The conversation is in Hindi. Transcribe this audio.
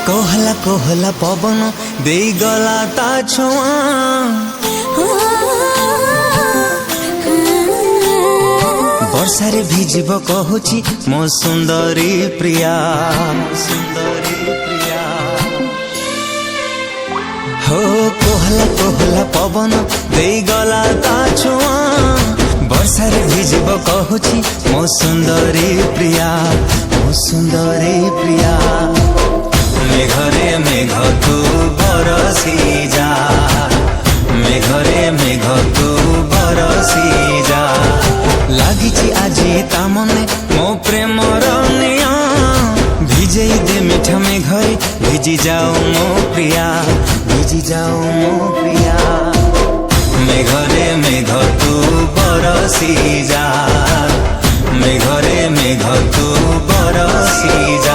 कोहला कोहला पवन दे गला ता छुआ वर्षारे भिजिब कहूची मो सुंदरी प्रिया हो कोहला कोहला पवन दे गला ता छुआ वर्षारे भिजिब कहूची मो सुंदरी प्रिया मेघरे मेघ तू बरसी जा मेघरे मेघ तू बरसी जा लागिची आजी ता मने मो प्रेमर निया भिजेई दे मीठा मेघरे भिजी जाओ मो प्रिया मेघरे मेघ तू बरसी जा मेघरे मेघ तू बरसी जा।